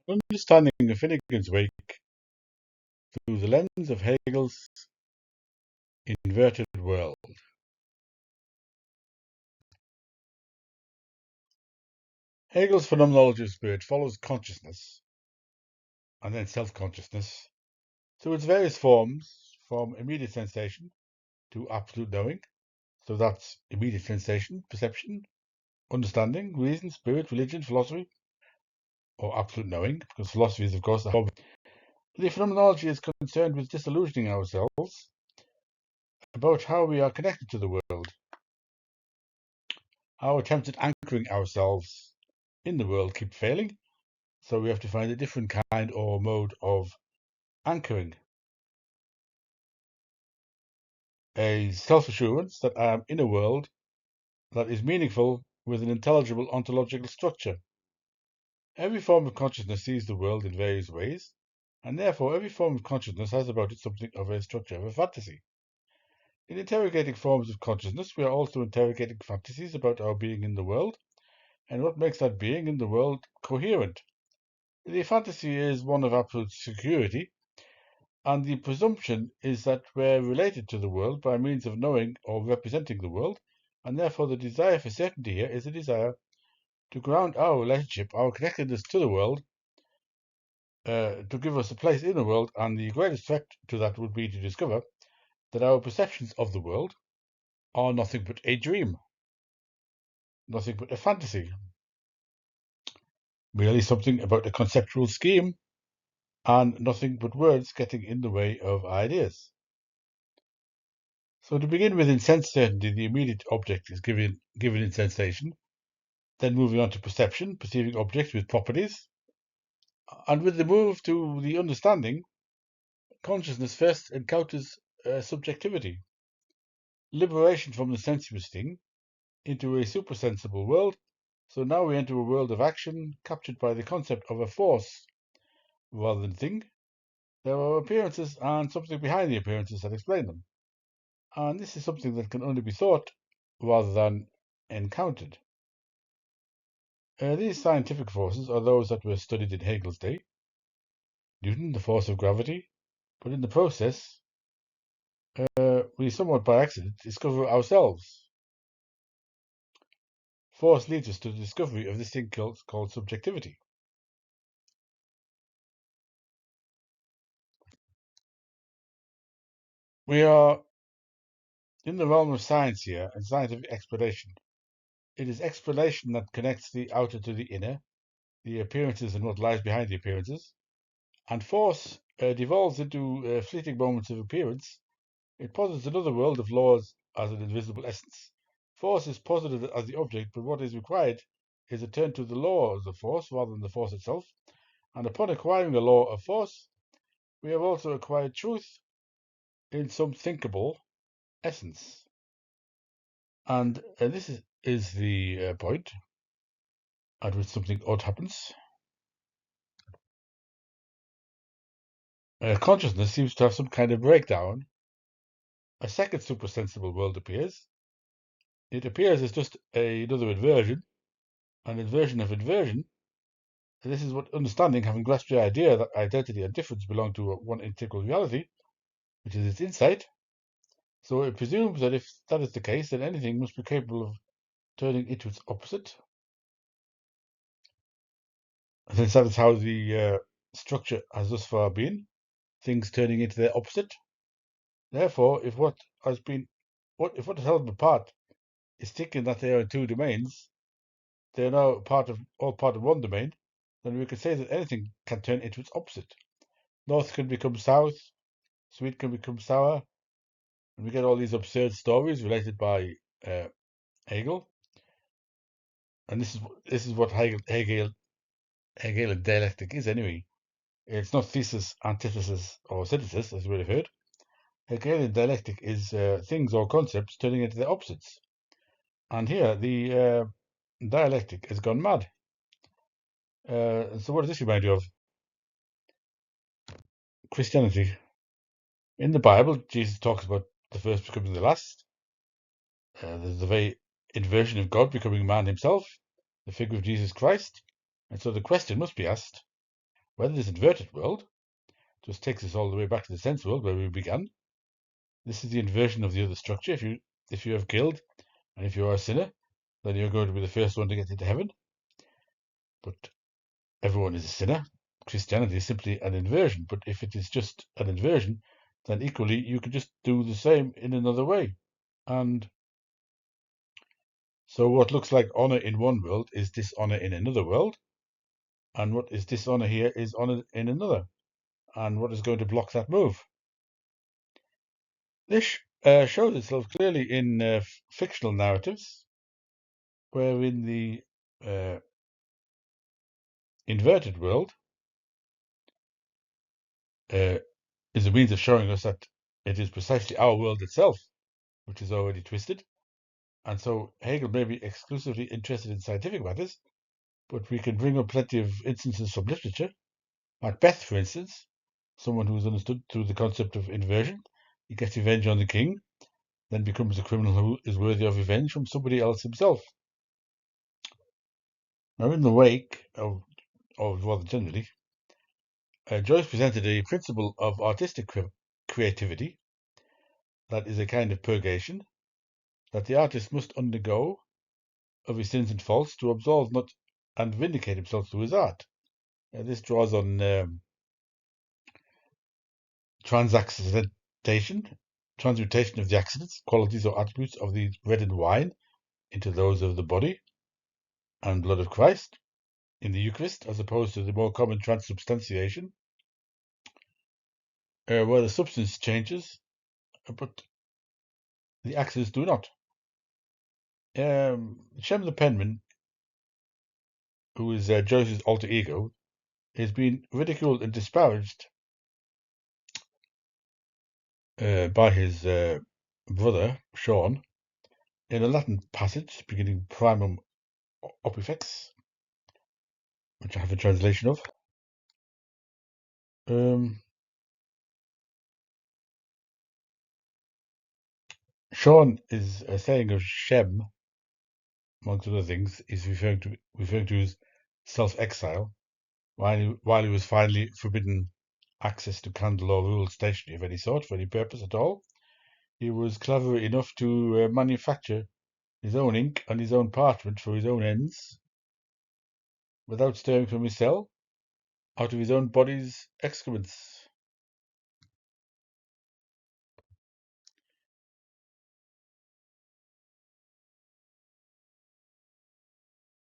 Understanding of Finnegans Wake through the lens of Hegel's inverted world. Hegel's phenomenology of spirit follows consciousness and then self-consciousness through its various forms, from immediate sensation to absolute knowing. So that's immediate sensation, perception, understanding, reason, spirit, religion, philosophy, or absolute knowing, because philosophy is, of course, the form. The phenomenology is concerned with disillusioning ourselves about how we are connected to the world. Our attempts at anchoring ourselves in the world keep failing, so we have to find a different kind or mode of anchoring. A self-assurance that I am in a world that is meaningful with an intelligible ontological structure. Every form of consciousness sees the world in various ways, and therefore every form of consciousness has about it something of a structure of a fantasy. In interrogating forms of consciousness, we are also interrogating fantasies about our being in the world, and what makes that being in the world coherent. The fantasy is one of absolute security, and the presumption is that we're related to the world by means of knowing or representing the world, and therefore the desire for certainty here is a desire to ground our relationship, our connectedness to the world, to give us a place in the world, and the greatest threat to that would be to discover that our perceptions of the world are nothing but a dream, nothing but a fantasy, merely something about a conceptual scheme, and nothing but words getting in the way of ideas. So to begin with, in sense certainty, the immediate object is given in sensation, then moving on to perception, perceiving objects with properties, and with the move to the understanding, consciousness first encounters subjectivity, liberation from the sensuous thing into a supersensible world. So now we enter a world of action captured by the concept of a force rather than thing. There are appearances and something behind the appearances that explain them. And this is something that can only be thought rather than encountered. These scientific forces are those that were studied in Hegel's day. Newton, the force of gravity, but in the process, we somewhat by accident discover ourselves. Force leads us to the discovery of this thing called subjectivity. We are in the realm of science here and scientific exploration. It is exploration that connects the outer to the inner, the appearances and what lies behind the appearances. And force devolves into fleeting moments of appearance. It posits another world of laws as an invisible essence. Force is posited as the object, but what is required is a turn to the laws of force rather than the force itself. And upon acquiring the law of force, we have also acquired truth in some thinkable essence. And this is the point at which something odd happens. Consciousness seems to have some kind of breakdown. A second supersensible world appears. It appears as just another inversion, an inversion of inversion. And this is what understanding, having grasped the idea that identity and difference belong to one integral reality, which is its insight. So it presumes that if that is the case, then anything must be capable of turning into its opposite. Since that is how the structure has thus far been, things turning into their opposite. Therefore, if what has held them apart is thinking that they are in two domains, they are now all part of one domain, then we can say that anything can turn into its opposite. North can become south, sweet can become sour, and we get all these absurd stories related by Hegel. And this is what Hegelian dialectic is anyway. It's not thesis, antithesis, or synthesis, as we have heard. Hegelian dialectic is things or concepts turning into their opposites. And here, the dialectic has gone mad. So what does this remind you of? Christianity. In the Bible, Jesus talks about the first becoming the last. There's the very inversion of God becoming man himself, the figure of Jesus Christ. And so the question must be asked, whether this inverted world just takes us all the way back to the sense world where we began. This is the inversion of the other structure. If you have killed and if you are a sinner, then you're going to be the first one to get into heaven. But everyone is a sinner. Christianity is simply an inversion. But if it is just an inversion, then equally you can just do the same in another way. And so what looks like honor in one world is dishonor in another world. And what is dishonor here is honor in another. And what is going to block that move? This shows itself clearly in fictional narratives, wherein the inverted world is a means of showing us that it is precisely our world itself which is already twisted. And so Hegel may be exclusively interested in scientific matters, but we can bring up plenty of instances from literature. Macbeth, for instance, someone who is understood through the concept of inversion. He gets revenge on the king, then becomes a criminal who is worthy of revenge from somebody else himself. Now, in the wake of rather generally, Joyce presented a principle of artistic creativity that is a kind of purgation that the artist must undergo of his sins and faults to absolve not and vindicate himself through his art. This draws on transmutation of the accidents, qualities or attributes of the bread and wine into those of the body and blood of Christ in the Eucharist, as opposed to the more common transubstantiation, where the substance changes, but the accidents do not. Shem the penman, who is Joyce's alter ego, has been ridiculed and disparaged by his brother, Sean, in a Latin passage beginning primum opifex, which I have a translation of. Sean is saying of Shem, amongst other things, is referring to his self-exile while he was finally forbidden access to candle or ruled stationery of any sort for any purpose at all. He was clever enough to manufacture his own ink and his own parchment for his own ends, without stirring from his cell, out of his own body's excrements.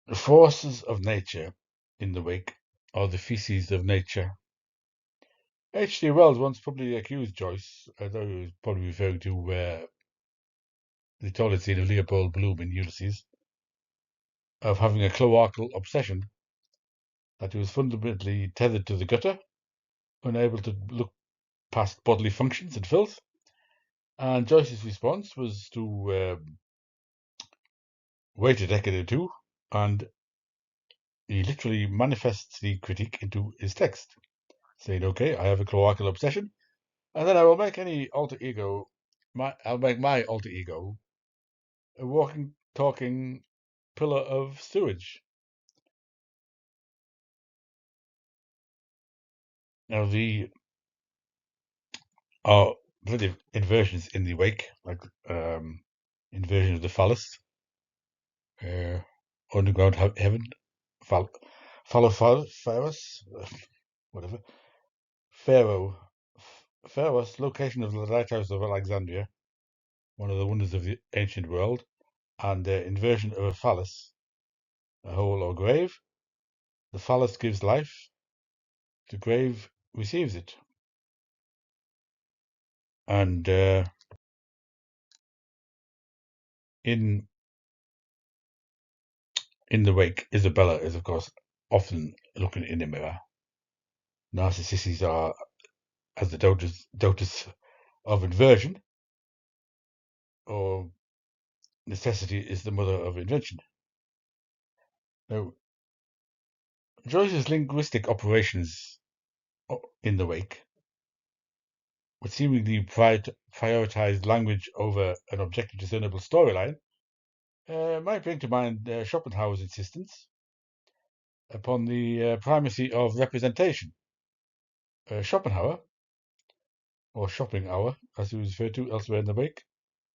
The forces of nature in the wake are the feces of nature. H.G. Wells once publicly accused Joyce, though he was probably referring to the toilet scene of Leopold Bloom in Ulysses, of having a cloacal obsession, that he was fundamentally tethered to the gutter, unable to look past bodily functions and filth. And Joyce's response was to wait a decade or two, and he literally manifests the critique into his text, saying, "Okay, I have a cloacal obsession, and then I will make any alter ego. I'll make my alter ego a walking, talking pillar of sewage." Now, the are plenty of inversions in the wake, like inversion of the phallus, uh, underground heaven, Pharaohs, whatever. Pharaoh's location of the lighthouse of Alexandria, one of the wonders of the ancient world, and the inversion of a phallus, a hole or grave. The phallus gives life, the grave receives it. And in the wake, Isabella is, of course, often looking in a mirror. Narcissus are, as the doubters of inversion, or necessity is the mother of invention. Now, Joyce's linguistic operations in the wake, which seemingly prioritized language over an objective discernible storyline, might bring to mind Schopenhauer's insistence upon the primacy of representation. Schopenhauer, or Schopenhauer, as he was referred to elsewhere in the Wake,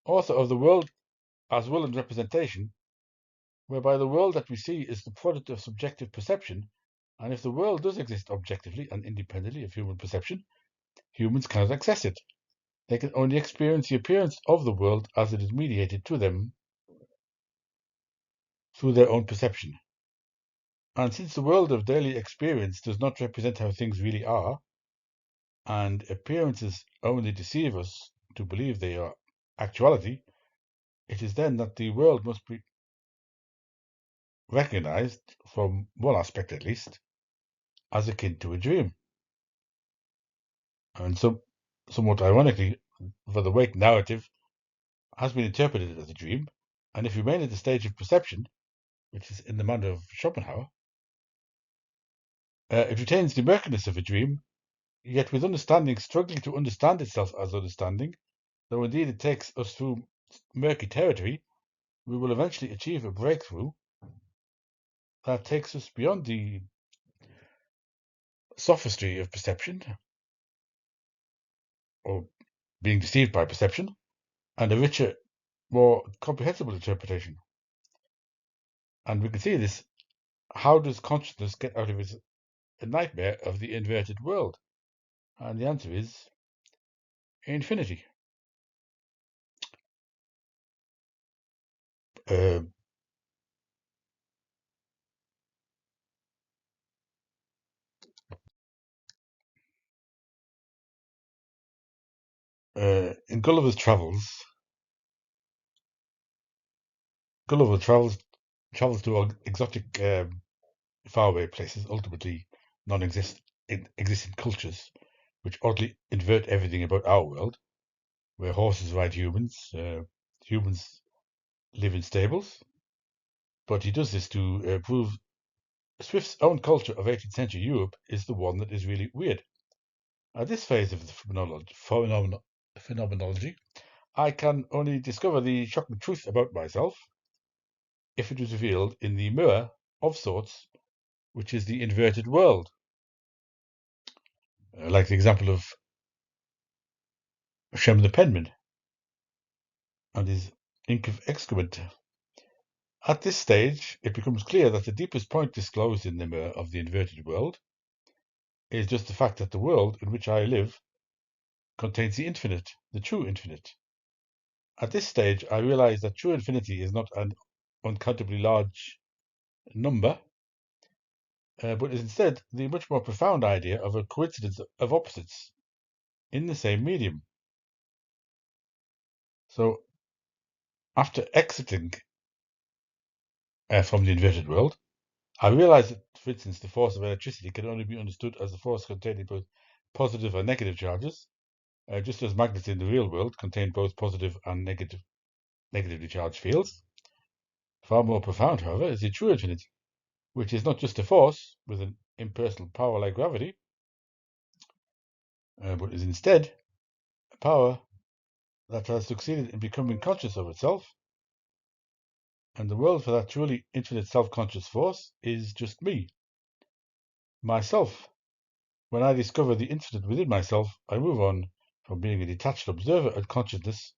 author of The World as Will and Representation, whereby the world that we see is the product of subjective perception, and if the world does exist objectively and independently of human perception, humans cannot access it. They can only experience the appearance of the world as it is mediated to them through their own perception. And since the world of daily experience does not represent how things really are, and appearances only deceive us to believe they are actuality, it is then that the world must be recognized, from one aspect at least, as akin to a dream. And somewhat ironically, for the Wake narrative has been interpreted as a dream, and if you remain at the stage of perception, which is in the manner of Schopenhauer, it retains the murkiness of a dream, yet with understanding struggling to understand itself as understanding, though indeed it takes us through murky territory, we will eventually achieve a breakthrough that takes us beyond the sophistry of perception, or being deceived by perception, and a richer, more comprehensible interpretation. And we can see this. How does consciousness get out of its nightmare of the inverted world? And the answer is infinity. Uh, in Gulliver travels to exotic, faraway places, ultimately existing cultures, which oddly invert everything about our world, where horses ride humans, humans live in stables. But he does this to prove Swift's own culture of 18th century Europe is the one that is really weird. At this phase of the phenomenology, I can only discover the shocking truth about myself if it was revealed in the mirror of sorts, which is the inverted world, like the example of Shem the penman and his ink of excrement. At this stage, it becomes clear that the deepest point disclosed in the mirror of the inverted world is just the fact that the world in which I live contains the infinite, the true infinite. At this stage, I realize that true infinity is not an uncountably large number, but is instead the much more profound idea of a coincidence of opposites in the same medium. So, after exiting from the inverted world, I realized that, for instance, the force of electricity can only be understood as a force containing both positive and negative charges, just as magnets in the real world contain both positive and negatively charged fields. Far more profound, however, is the true infinity, which is not just a force with an impersonal power like gravity, but is instead a power that has succeeded in becoming conscious of itself, and the world for that truly infinite self-conscious force is just me, myself. When I discover the infinite within myself, I move on from being a detached observer of consciousness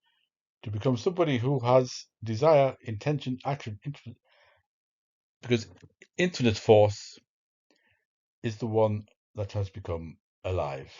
to become somebody who has desire, intention, action, because infinite force is the one that has become alive.